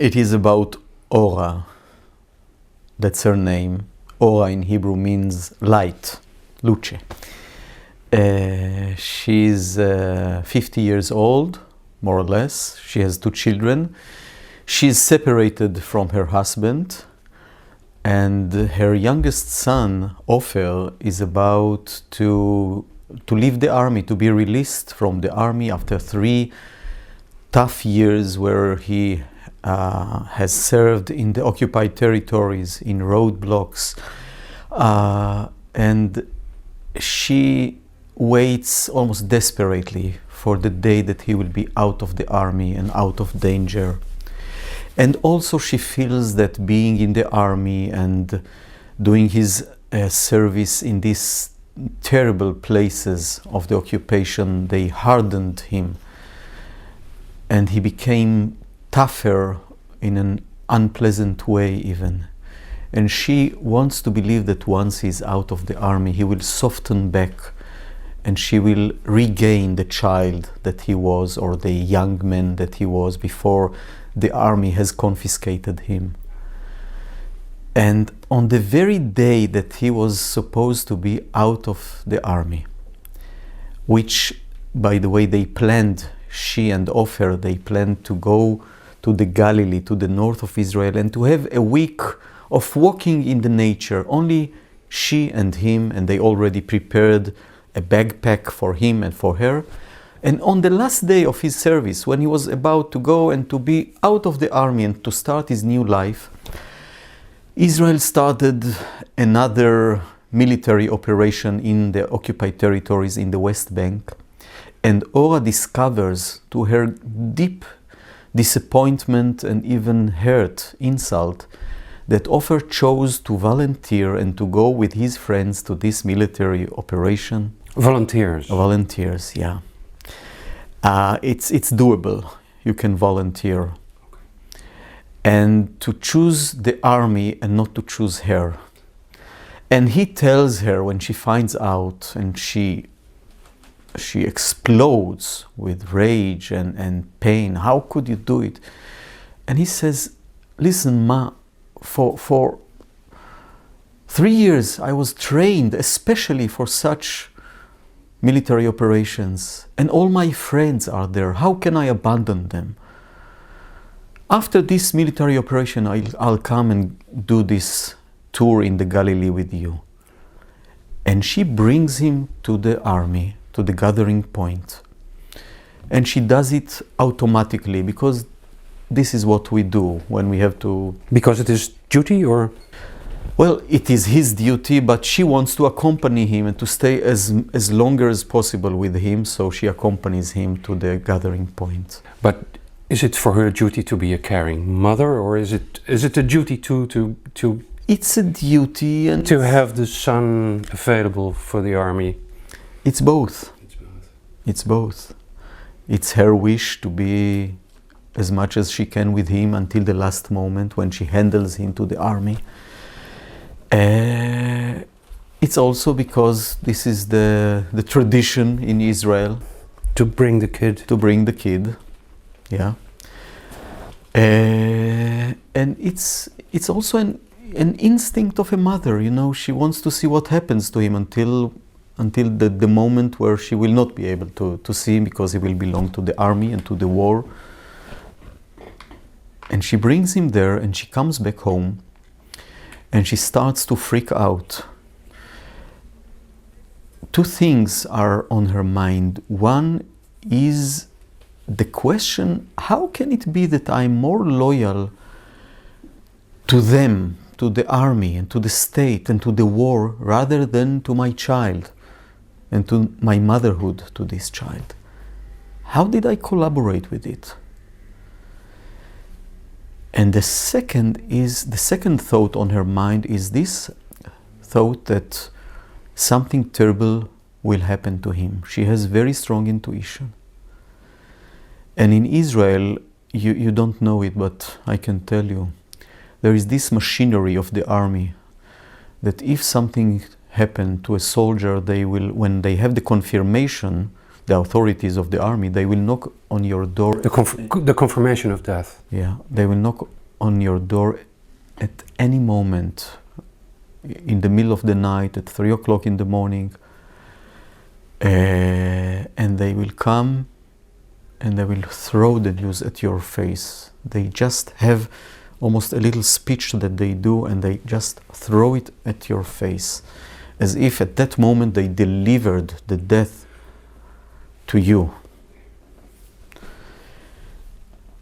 It is about Ora. That's her name. Ora in Hebrew means light, luce. She's 50 years old, more or less. She has 2 children. She's separated from her husband, and her youngest son, Ofer, is about to leave the army, to be released from the army after 3 tough years where he has served in the occupied territories, in roadblocks, and she waits almost desperately for the day that he will be out of the army and out of danger. And also she feels that being in the army and doing his service in these terrible places of the occupation, they hardened him, and he became tougher in an unpleasant way even. And she wants to believe that once he's out of the army, he will soften back and she will regain the child that he was, or the young man that he was before the army has confiscated him. And on the very day that he was supposed to be out of the army, which, by the way, they planned, she and Ofer, they planned to go to the Galilee, to the north of Israel, and to have a week of walking in the nature, only she and him, and they already prepared a backpack for him and for her. And on the last day of his service, when he was about to go and to be out of the army and to start his new life, Israel started another military operation in the occupied territories in the West Bank. And Ora discovers, to her deep disappointment and even hurt, insult, that Ofer chose to volunteer and to go with his friends to this military operation. Volunteers? Volunteers, yeah. It's doable. You can volunteer. And to choose the army and not to choose her. And he tells her when she finds out, and she explodes with rage and pain. How could you do it? And he says, listen, Ma, for 3 years I was trained especially for such military operations, and all my friends are there. How can I abandon them? After this military operation, I'll come and do this tour in the Galilee with you. And she brings him to the army, to the gathering point. And she does it automatically, because this is what we do when we have to... Because it is duty, or...? Well, it is his duty, but she wants to accompany him and to stay as longer as possible with him, so she accompanies him to the gathering point. But is it for her duty to be a caring mother, or is it a duty to It's a duty, and to have the son available for the army? It's both. It's both. It's her wish to be as much as she can with him until the last moment when she handles him to the army. It's also because this is the tradition in Israel. To bring the kid. To bring the kid, yeah. And it's also an instinct of a mother, you know. She wants to see what happens to him until the moment where she will not be able to see him, because he will belong to the army and to the war. And she brings him there, and she comes back home, and she starts to freak out. 2 things are on her mind. One is the question, how can it be that I'm more loyal to them, to the army and to the state and to the war, rather than to my child and to my motherhood to this child? How did I collaborate with it? And the second thought on her mind is this thought that something terrible will happen to him. She has very strong intuition. And in Israel, you don't know it, but I can tell you, there is this machinery of the army that if something happened to a soldier, they will, when they have the confirmation the authorities of the army, they will knock on your door. The confirmation of death. Yeah, they will knock on your door at any moment, in the middle of the night, at 3 o'clock in the morning, and they will come and they will throw the news at your face. They just have almost a little speech that they do, and they just throw it at your face, as if at that moment they delivered the death to you.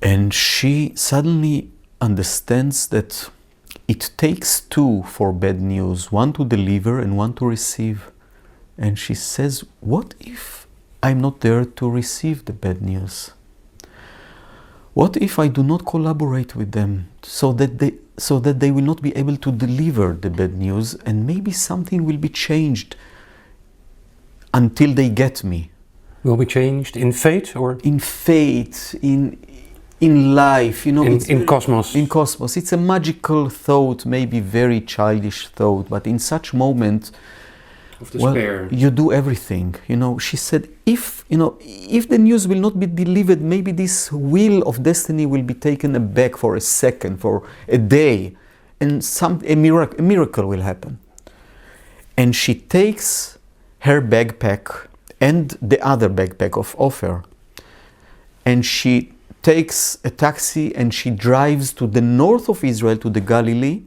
And she suddenly understands that it takes two for bad news, one to deliver and one to receive. And she says, what if I'm not there to receive the bad news? What if I do not collaborate with them so that they will not be able to deliver the bad news, and maybe something will be changed until they get me? Will be changed in fate, or in fate, in life, you know, in cosmos. In cosmos, it's a magical thought, maybe very childish thought, but in such moment, of despair, you do everything. You know, she said, if the news will not be delivered, maybe this wheel of destiny will be taken aback for a second, for a day, and a miracle will happen. And she takes her backpack and the other backpack of Ofer, and she takes a taxi and she drives to the north of Israel, to the Galilee,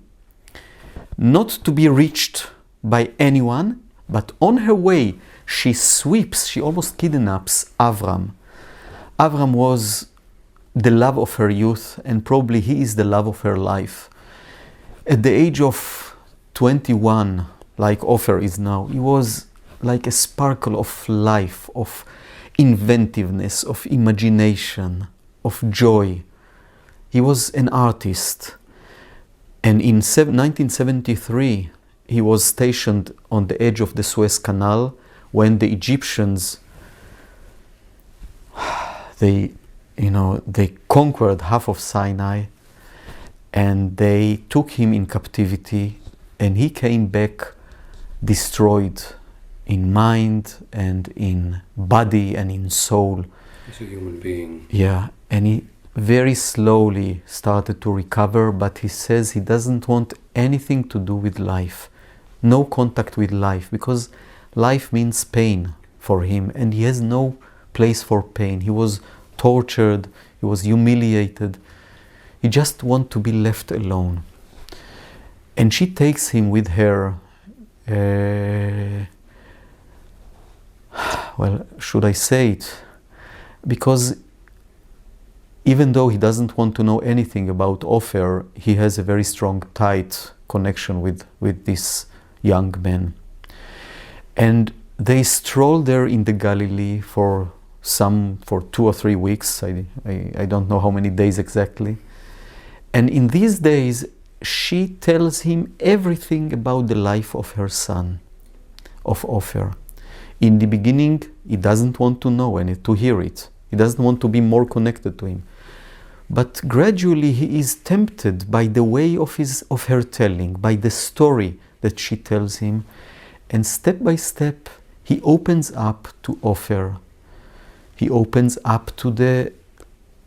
not to be reached by anyone, but on her way she almost kidnaps Avram. Avram was the love of her youth, and probably he is the love of her life. At the age of 21, like Ofer is now, he was like a sparkle of life, of inventiveness, of imagination, of joy. He was an artist. And in 1973, he was stationed on the edge of the Suez Canal when the Egyptians, they conquered half of Sinai, and they took him in captivity, and he came back destroyed in mind and in body and in soul. He's a human being. Yeah, and he very slowly started to recover, but he says he doesn't want anything to do with life, no contact with life, because life means pain for him, and he has no place for pain. He was tortured, he was humiliated. He just wants to be left alone. And she takes him with her, well, should I say it? Because even though he doesn't want to know anything about Ofer, he has a very strong, tight connection with this young man. And they stroll there in the Galilee for 2 or 3 weeks. I don't know how many days exactly. And in these days, she tells him everything about the life of her son, of Ofer. In the beginning, he doesn't want to know and to hear it. He doesn't want to be more connected to him. But gradually he is tempted by the way of her telling, by the story that she tells him. And step by step, he opens up to Ofer. He opens up to the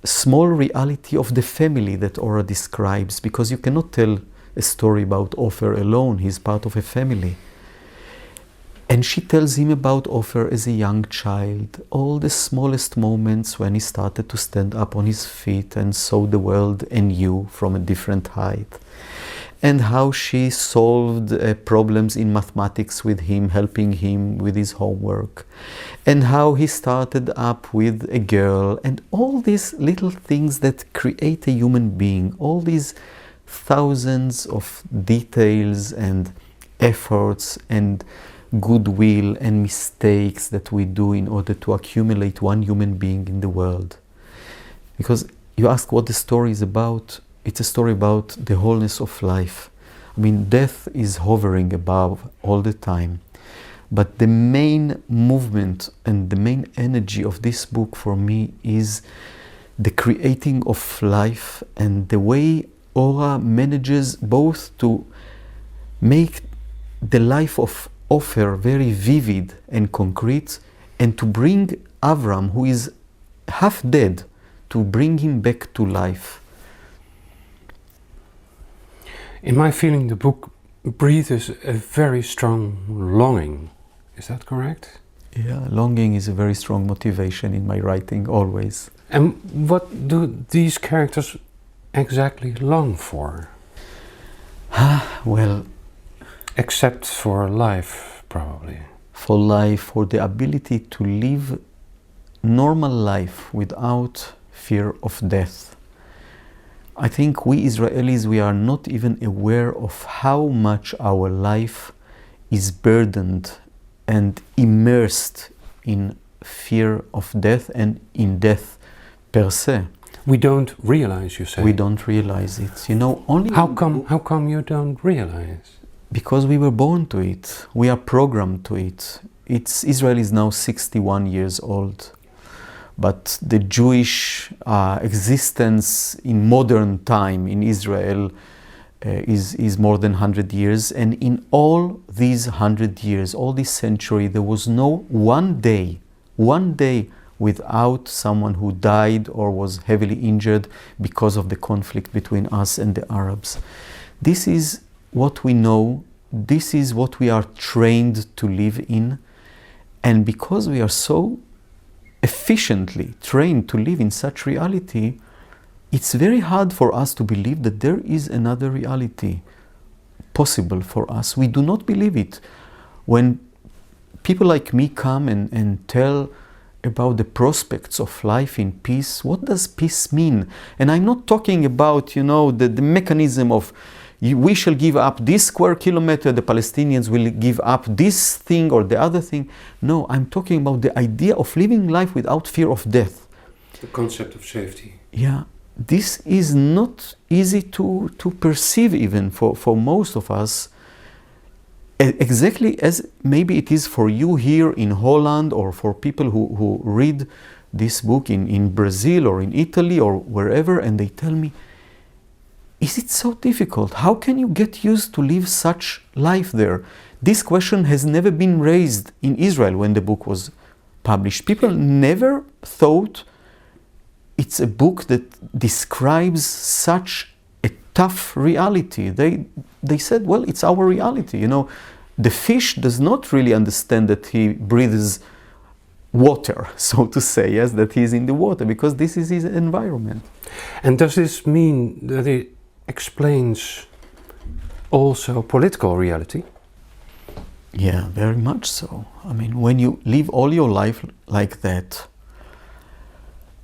small reality of the family that Ora describes, because you cannot tell a story about Ofer alone. He's part of a family. And she tells him about Ofer as a young child, all the smallest moments when he started to stand up on his feet and saw the world anew from a different height. And how she solved problems in mathematics with him, helping him with his homework. And how he started up with a girl, and all these little things that create a human being, all these thousands of details and efforts and goodwill and mistakes that we do in order to accumulate one human being in the world. Because you ask what the story is about, it's a story about the wholeness of life. I mean, death is hovering above all the time. But the main movement and the main energy of this book for me is the creating of life, and the way Ora manages both to make the life of Ofer very vivid and concrete, and to bring Avram, who is half dead, to bring him back to life. In my feeling, the book breathes a very strong longing. Is that correct? Yeah, longing is a very strong motivation in my writing, always. And what do these characters exactly long for? Well, except for life, probably. For life, for the ability to live normal life without fear of death. I think we Israelis, we are not even aware of how much our life is burdened and immersed in fear of death and in death per se. We don't realize, you say? We don't realize it. You know, only... How come you don't realize? Because we were born to it. We are programmed to it. Israel is now 61 years old. But the Jewish existence in modern time in Israel is more than 100 years. And in all these 100 years, all this century, there was no one day without someone who died or was heavily injured because of the conflict between us and the Arabs. This is what we know. This is what we are trained to live in. And because we are so efficiently trained to live in such reality, it's very hard for us to believe that there is another reality possible for us. We do not believe it. When people like me come and tell about the prospects of life in peace, what does peace mean? And I'm not talking about, the mechanism of we shall give up this square kilometer, the Palestinians will give up this thing or the other thing. No, I'm talking about the idea of living life without fear of death. The concept of safety. Yeah, this is not easy to perceive even for most of us. Exactly as maybe it is for you here in Holland, or for people who read this book in Brazil or in Italy or wherever, and they tell me, is it so difficult? How can you get used to live such life there? This question has never been raised in Israel when the book was published. People never thought it's a book that describes such a tough reality. They said, well, it's our reality. The fish does not really understand that he breathes water, so to say, yes, that he's in the water, because this is his environment. And does this mean that it explains also political reality? Yeah, very much so. I mean, when you live all your life like that,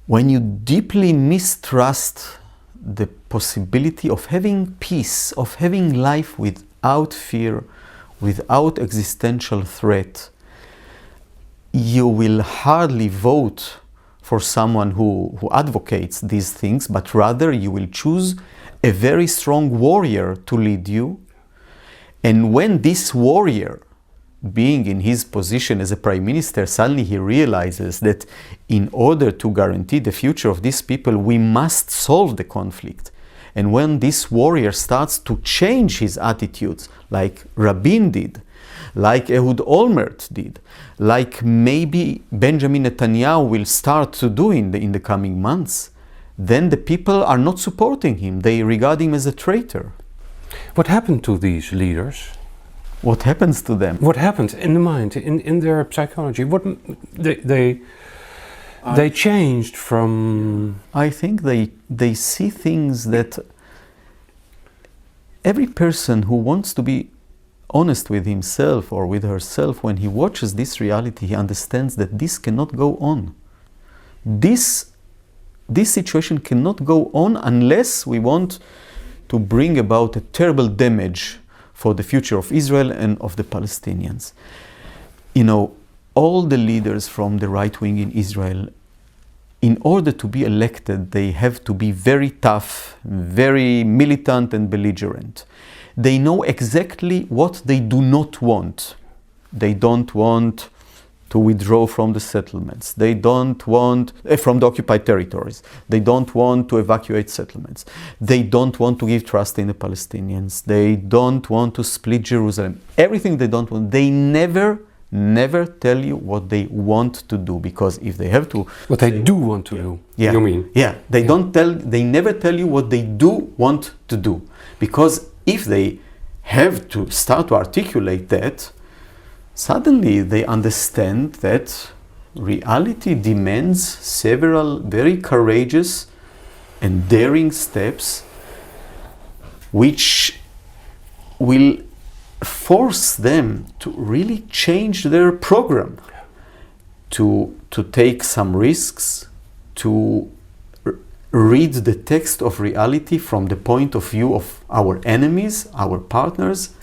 when you deeply mistrust the possibility of having peace, of having life without fear, without existential threat, you will hardly vote for someone who advocates these things, but rather you will choose a very strong warrior to lead you. And when this warrior, being in his position as a prime minister, suddenly he realizes that in order to guarantee the future of these people, we must solve the conflict. And when this warrior starts to change his attitudes, like Rabin did, like Ehud Olmert did, like maybe Benjamin Netanyahu will start to do in the coming months, then the people are not supporting him. They regard him as a traitor. What happened to these leaders? What happens to them? What happened in the mind, in their psychology? What they changed from... I think they see things that every person who wants to be honest with himself or with herself, when he watches this reality, he understands that this cannot go on. This situation cannot go on unless we want to bring about a terrible damage for the future of Israel and of the Palestinians. All the leaders from the right wing in Israel, in order to be elected, they have to be very tough, very militant and belligerent. They know exactly what they do not want. They don't want to withdraw from the settlements. They don't want, from the occupied territories. They don't want to evacuate settlements. They don't want to give trust in the Palestinians. They don't want to split Jerusalem. Everything they don't want. They never never tell you what they want to do, because if they have to, What they do want to do, yeah, you mean? yeah, they never tell you what they do want to do, because if they have to start to articulate that, suddenly they understand that reality demands several very courageous and daring steps, which will force them to really change their program, to take some risks, to read the text of reality from the point of view of our enemies, our partners.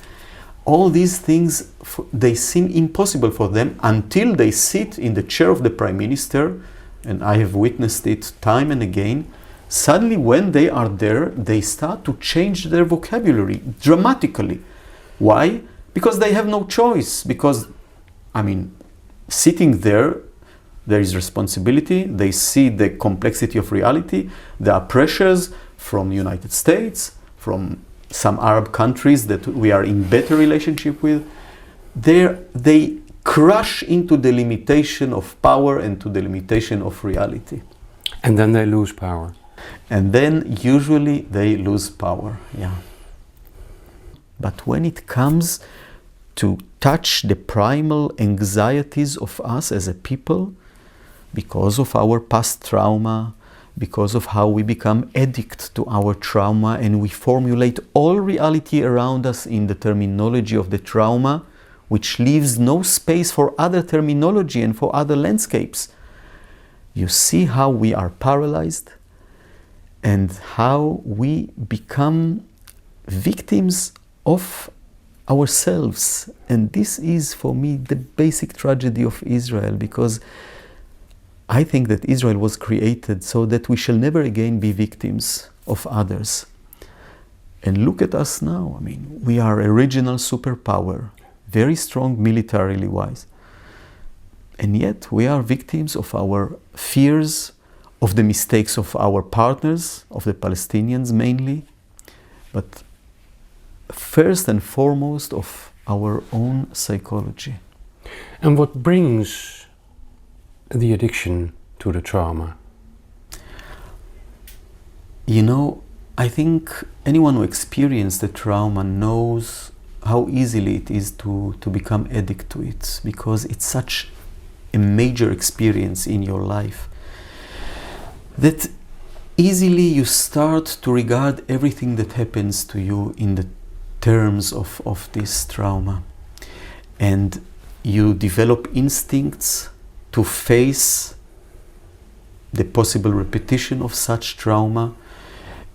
All these things, they seem impossible for them until they sit in the chair of the prime minister, and I have witnessed it time and again. Suddenly, when they are there, they start to change their vocabulary dramatically. Why? Because they have no choice. Because, I mean, sitting there is responsibility. They see the complexity of reality. There are pressures from the United States, from some Arab countries that we are in better relationship with. They crush into the limitation of power and to the limitation of reality. And then they lose power. And then usually they lose power, yeah. But when it comes to touch the primal anxieties of us as a people, because of our past trauma, because of how we become addict to our trauma, and we formulate all reality around us in the terminology of the trauma, which leaves no space for other terminology and for other landscapes. You see how we are paralyzed and how we become victims of ourselves. And this is, for me, the basic tragedy of Israel, because I think that Israel was created so that we shall never again be victims of others. And look at us now. I mean, we are a regional superpower, very strong militarily wise. And yet we are victims of our fears, of the mistakes of our partners, of the Palestinians mainly, but first and foremost of our own psychology. And what brings the addiction to the trauma? You know, I think anyone who experienced the trauma knows how easily it is to become addict to it, because it's such a major experience in your life that easily you start to regard everything that happens to you in the terms of this trauma. And you develop instincts to face the possible repetition of such trauma,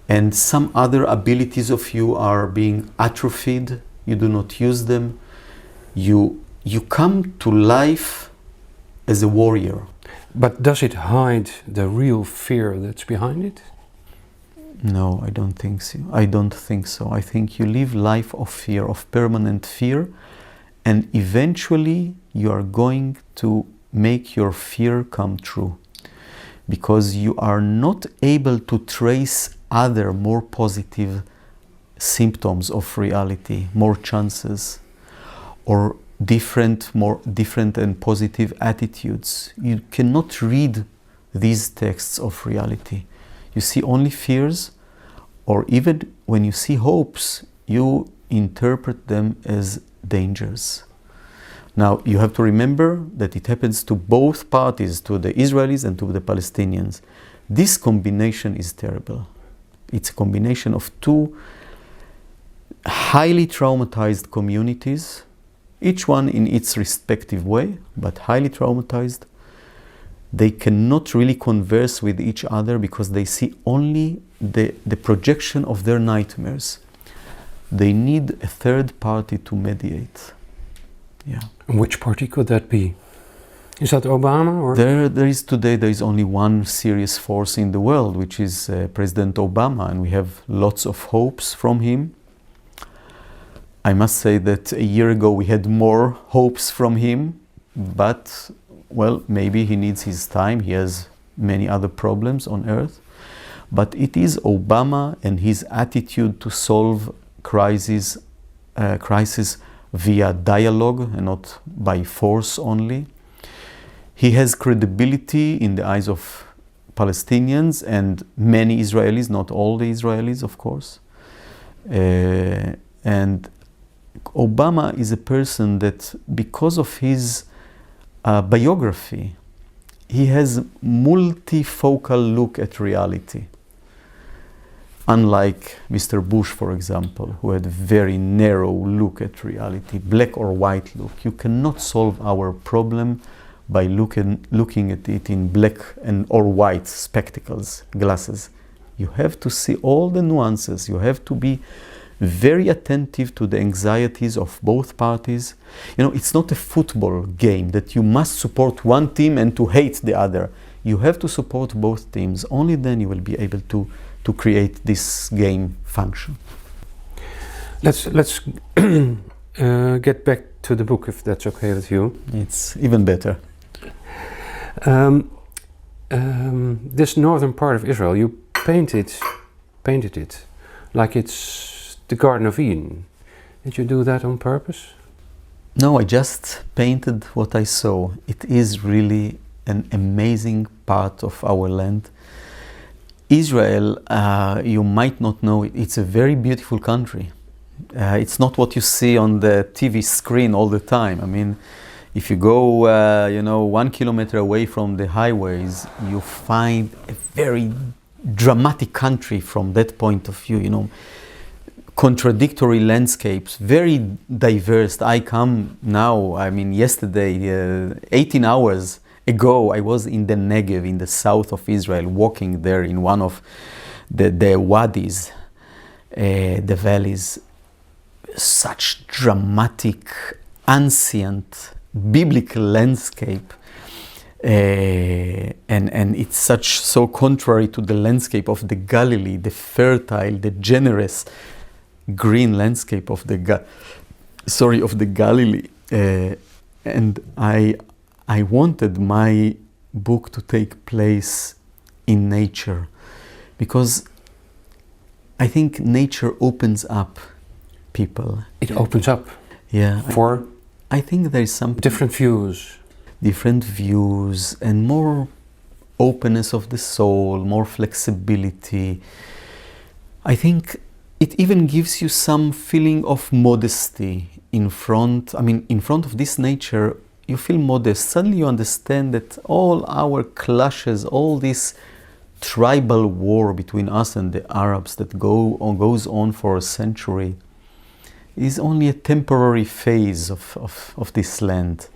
and some other abilities of you are being atrophied. You do not use them. You come to life as a warrior. But does it hide the real fear that's behind it? No, I don't think so. I think you live life of fear, of permanent fear, and eventually you are going to make your fear come true, because you are not able to trace other more positive symptoms of reality, more chances, or more different and positive attitudes. You cannot read these texts of reality. You see only fears, or even when you see hopes, you interpret them as dangers. Now, you have to remember that it happens to both parties, to the Israelis and to the Palestinians. This combination is terrible. It's a combination of two highly traumatized communities, each one in its respective way, but highly traumatized. They cannot really converse with each other because they see only the projection of their nightmares. They need a third party to mediate. Yeah. And which party could that be? Is that Obama? Or? There is only one serious force in the world, which is President Obama, and we have lots of hopes from him. I must say that a year ago we had more hopes from him, but, well, maybe he needs his time. He has many other problems on earth. But it is Obama and his attitude to solve crisis via dialogue and not by force only. He has credibility in the eyes of Palestinians and many Israelis, not all the Israelis, of course. And Obama is a person that, because of his biography, he has multifocal look at reality. Unlike Mr. Bush, for example, who had a very narrow look at reality, black or white look. You cannot solve our problem by looking at it in black or white spectacles, glasses. You have to see all the nuances. You have to be very attentive to the anxieties of both parties. You know, it's not a football game that you must support one team and to hate the other. You have to support both teams. Only then you will be able to create this game function. Let's get back to the book, if that's okay with you. It's even better. This northern part of Israel, you painted it like it's the Garden of Eden. Did you do that on purpose? No, I just painted what I saw. It is really an amazing part of our land. Israel, you might not know it, it's a very beautiful country. It's not what you see on the TV screen all the time. I mean, if you go, 1 kilometer away from the highways, you find a very dramatic country from that point of view, you know. Contradictory landscapes, very diverse. I come now, yesterday, 18 hours ago, I was in the Negev, in the south of Israel, walking there in one of the wadis, the valleys. Such dramatic, ancient, biblical landscape. And it's so contrary to the landscape of the Galilee, the fertile, the generous green landscape of the Galilee. And I wanted my book to take place in nature, because I think nature opens up people. It opens up. Yeah. For I think there is some different views and more openness of the soul, more flexibility. I think it even gives you some feeling of modesty in front of this nature. You feel modest. Suddenly you understand that all our clashes, all this tribal war between us and the Arabs that goes on for a century, is only a temporary phase of this land.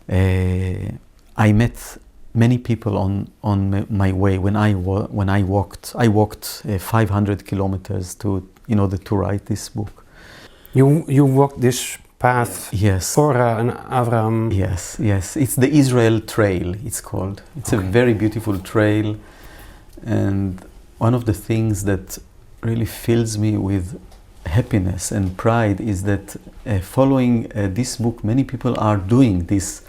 I met many people on my way when I walked. I walked 500 kilometers in order to write this book. You walked this path. Yes. Sarah and Abraham. Yes. It's the Israel Trail, it's called. It's a very beautiful trail. And one of the things that really fills me with happiness and pride is that following this book, many people are doing this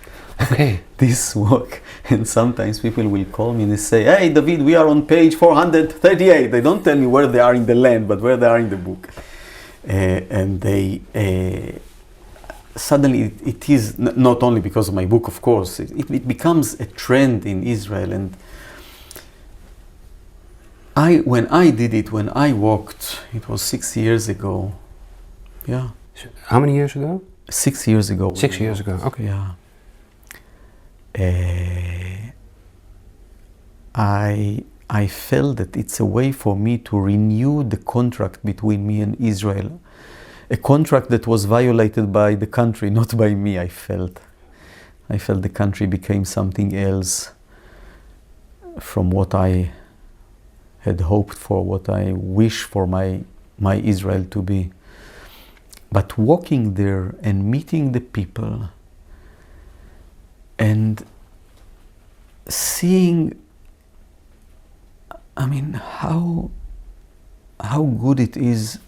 work. And sometimes people will call me and they say, "Hey, David, we are on page 438. They don't tell me where they are in the land, but where they are in the book. And they suddenly it is not only because of my book, of course, it becomes a trend in Israel. And when I walked, it was 6 years ago. Yeah. How many years ago? 6 years ago. 6 years ago, okay. Yeah. I felt that it's a way for me to renew the contract between me and Israel. A contract that was violated by the country, not by me, I felt. The country became something else from what I had hoped for, what I wish for my Israel to be. But walking there and meeting the people and seeing, how good it is,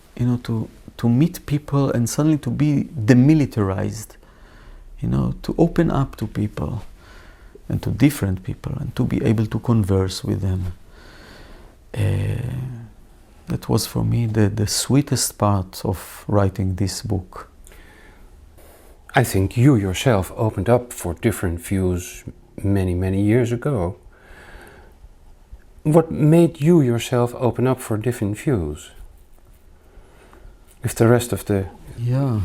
to meet people and suddenly to be demilitarized, to open up to people and to different people and to be able to converse with them. That was for me the sweetest part of writing this book. I think you yourself opened up for different views many, many years ago. What made you yourself open up for different views? If the rest of the... Yeah.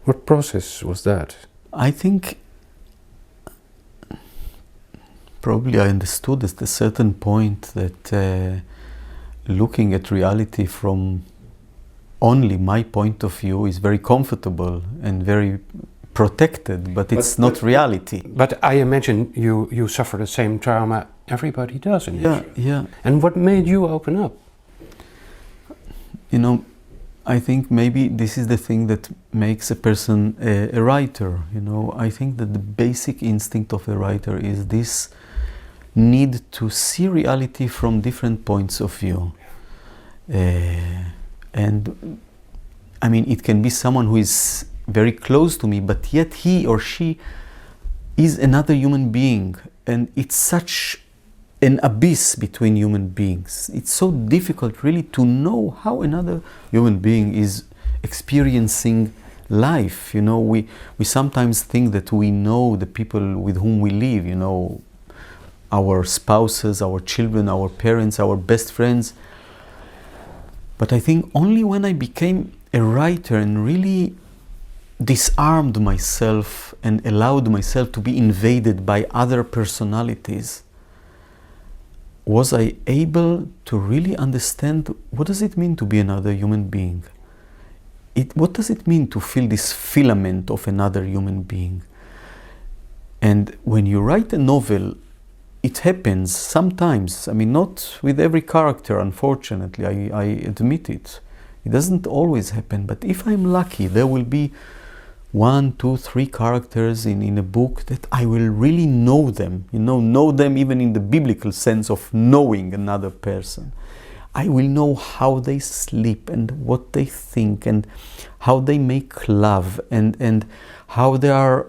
What process was that? I think probably I understood at a certain point that looking at reality from only my point of view is very comfortable and very protected, but it's not reality. But I imagine you suffer the same trauma everybody does in Israel. Yeah. And what made you open up? You know, I think maybe this is the thing that makes a person a writer. You know, I think that the basic instinct of a writer is this need to see reality from different points of view. And I mean, it can be someone who is very close to me, but yet he or she is another human being, and it's such an abyss between human beings. It's so difficult really to know how another human being is experiencing life. You know, we sometimes think that we know the people with whom we live, you know, our spouses, our children, our parents, our best friends. But I think only when I became a writer and really disarmed myself and allowed myself to be invaded by other personalities, was I able to really understand what does it mean to be another human being? What does it mean to feel this filament of another human being? And when you write a novel, it happens sometimes. I mean, not with every character, unfortunately, I admit it. It doesn't always happen, but if I'm lucky, there will be 1, 2, 3 characters in a book that I will really know them, you know them even in the biblical sense of knowing another person. I will know how they sleep and what they think and how they make love and how they are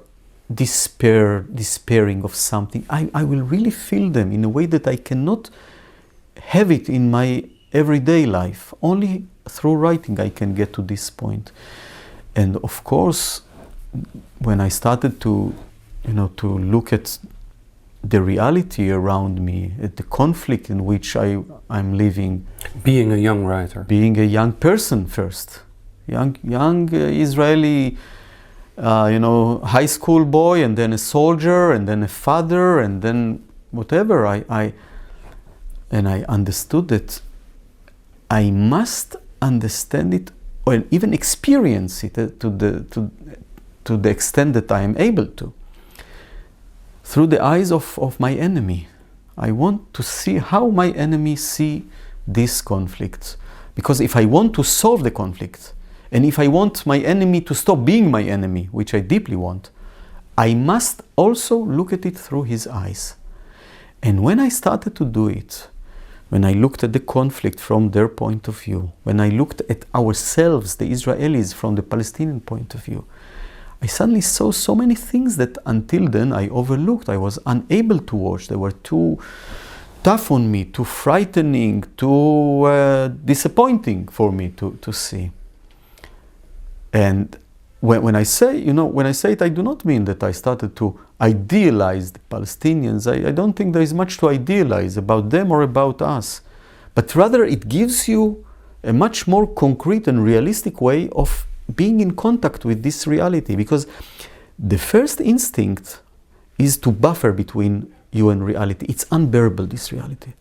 despairing of something. I will really feel them in a way that I cannot have it in my everyday life. Only through writing I can get to this point. And of course, when I started to look at the reality around me, at the conflict in which I'm living. Being a young writer. Being a young person first. Young Israeli, high school boy, and then a soldier, and then a father, and then whatever. I understood that I must understand it or even experience it to the extent that I am able to, through the eyes of my enemy. I want to see how my enemy see this conflict. Because if I want to solve the conflict, and if I want my enemy to stop being my enemy, which I deeply want, I must also look at it through his eyes. And when I started to do it, when I looked at the conflict from their point of view, when I looked at ourselves, the Israelis, from the Palestinian point of view, I suddenly saw so many things that until then I overlooked. I was unable to watch. They were too tough on me, too frightening, too disappointing for me to see. And when I say it, I do not mean that I started to idealize the Palestinians. I don't think there is much to idealize about them or about us. But rather it gives you a much more concrete and realistic way of being in contact with this reality, because the first instinct is to buffer between you and reality. It's unbearable, this reality.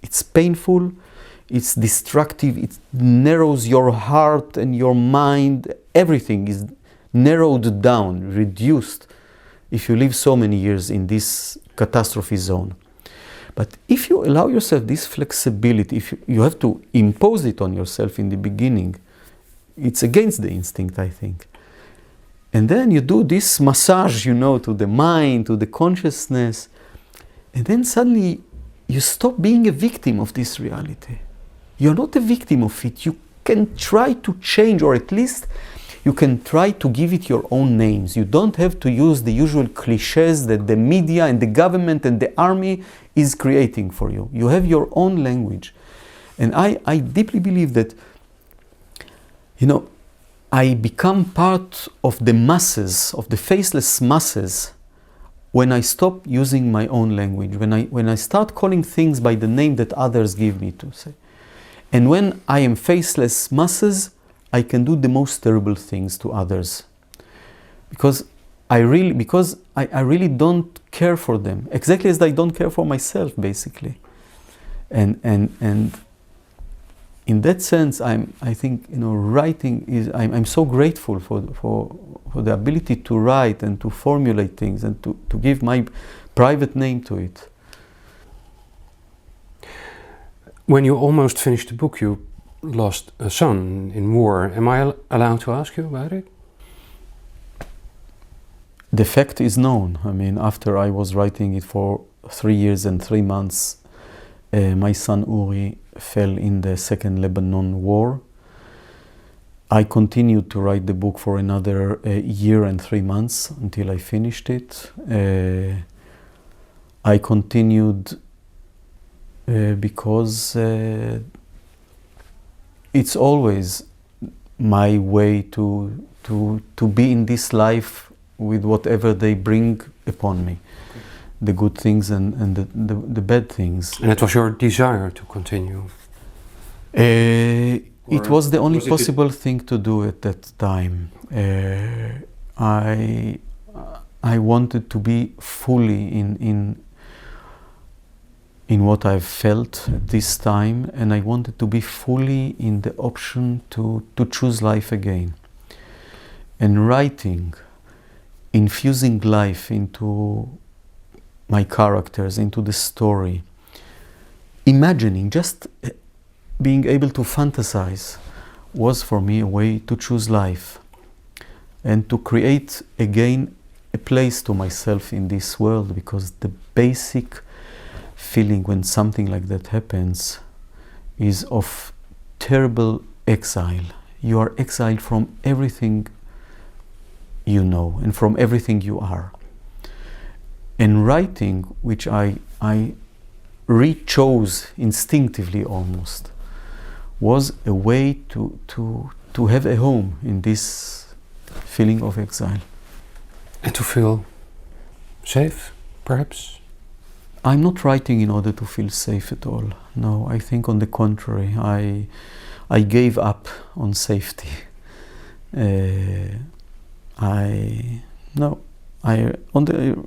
It's painful, it's destructive, it narrows your heart and your mind. Everything is narrowed down, reduced, if you live so many years in this catastrophe zone. But if you allow yourself this flexibility, if you have to impose it on yourself in the beginning, it's against the instinct, I think. And then you do this massage, to the mind, to the consciousness, and then suddenly you stop being a victim of this reality. You're not a victim of it. You can try to change, or at least you can try to give it your own names. You don't have to use the usual cliches that the media and the government and the army is creating for you. You have your own language. And I deeply believe that You know, I become part of the masses, of the faceless masses, when I stop using my own language, when I start calling things by the name that others give me to say. And when I am faceless masses, I can do the most terrible things to others. Because I really don't care for them, exactly as I don't care for myself, basically. And in that sense, I think, you know, writing is, I'm so grateful for the ability to write and to formulate things and to give my private name to it. When you almost finished the book, you lost a son in war. Am I allowed to ask you about it? The fact is known. I mean, after I was writing it for 3 years and 3 months, my son Uri fell in the Second Lebanon War. I continued to write the book for another year and 3 months until I finished it. I continued because it's always my way to be in this life with whatever they bring upon me. The good things and the bad things. And it was your desire to continue? It was the only possible thing to do at that time. I wanted to be fully in what I've felt at this time, and I wanted to be fully in the option to choose life again. And writing, infusing life into my characters, into the story, imagining, just being able to fantasize, was for me a way to choose life and to create again a place to myself in this world, because the basic feeling when something like that happens is of terrible exile. You are exiled from everything you know and from everything you are. And writing, which I re-chose instinctively almost, was a way to have a home in this feeling of exile. And to feel safe, perhaps? I'm not writing in order to feel safe at all. No, I think on the contrary, I gave up on safety.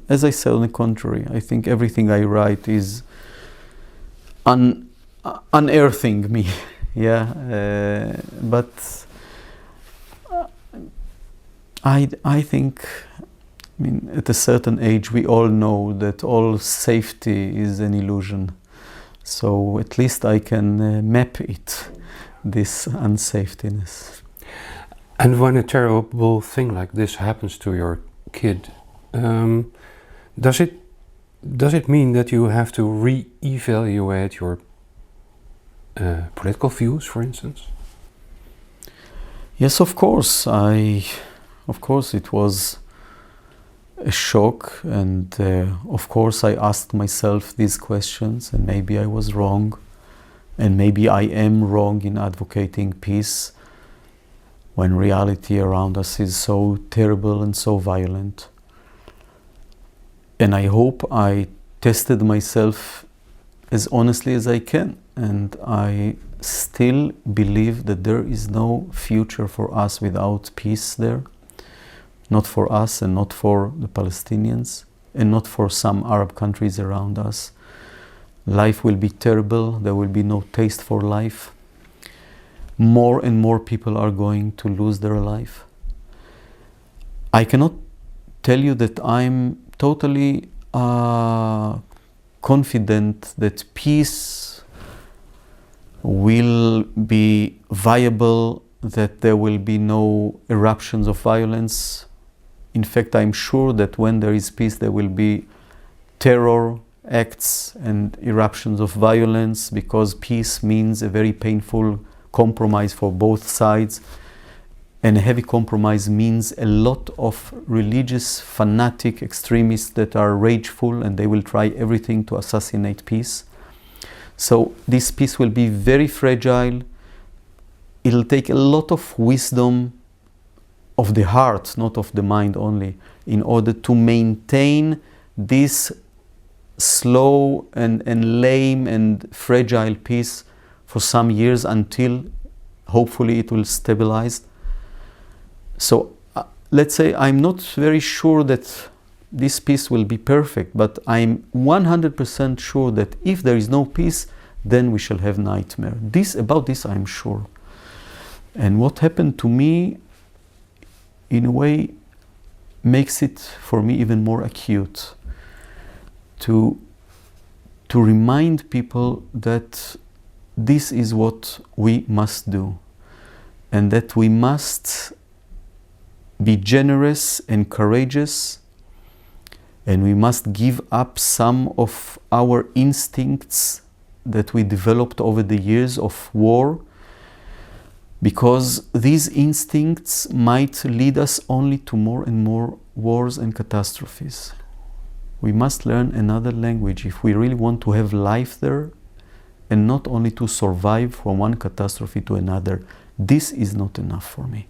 As I said, on the contrary, I think everything I write is unearthing me. Yeah, but I think, I mean, at a certain age, we all know that all safety is an illusion. So at least I can map it, this unsafetyness. And when a terrible thing like this happens to your kid, does it mean that you have to re-evaluate your political views, for instance? Yes, of course. Of course, it was a shock, and of course, I asked myself these questions, and maybe I was wrong, and maybe I am wrong in advocating peace when reality around us is so terrible and so violent. And I hope I tested myself as honestly as I can, and I still believe that there is no future for us without peace there. Not for us and not for the Palestinians and not for some Arab countries around us. Life will be terrible, there will be no taste for life. More and more people are going to lose their life. I cannot tell you that I'm totally confident that peace will be viable, that there will be no eruptions of violence. In fact, I'm sure that when there is peace, there will be terror acts and eruptions of violence, because peace means a very painful compromise for both sides. And a heavy compromise means a lot of religious, fanatic extremists that are rageful, and they will try everything to assassinate peace. So this peace will be very fragile, it'll take a lot of wisdom of the heart, not of the mind only, in order to maintain this slow and lame and fragile peace for some years until hopefully it will stabilize. So let's say I'm not very sure that this peace will be perfect, but I'm 100% sure that if there is no peace, then we shall have nightmare. About this I'm sure. And what happened to me, in a way, makes it for me even more acute. To remind people that this is what we must do, and that we must be generous and courageous, and we must give up some of our instincts that we developed over the years of war, because these instincts might lead us only to more and more wars and catastrophes. We must learn another language if we really want to have life there, and not only to survive from one catastrophe to another. This is not enough for me.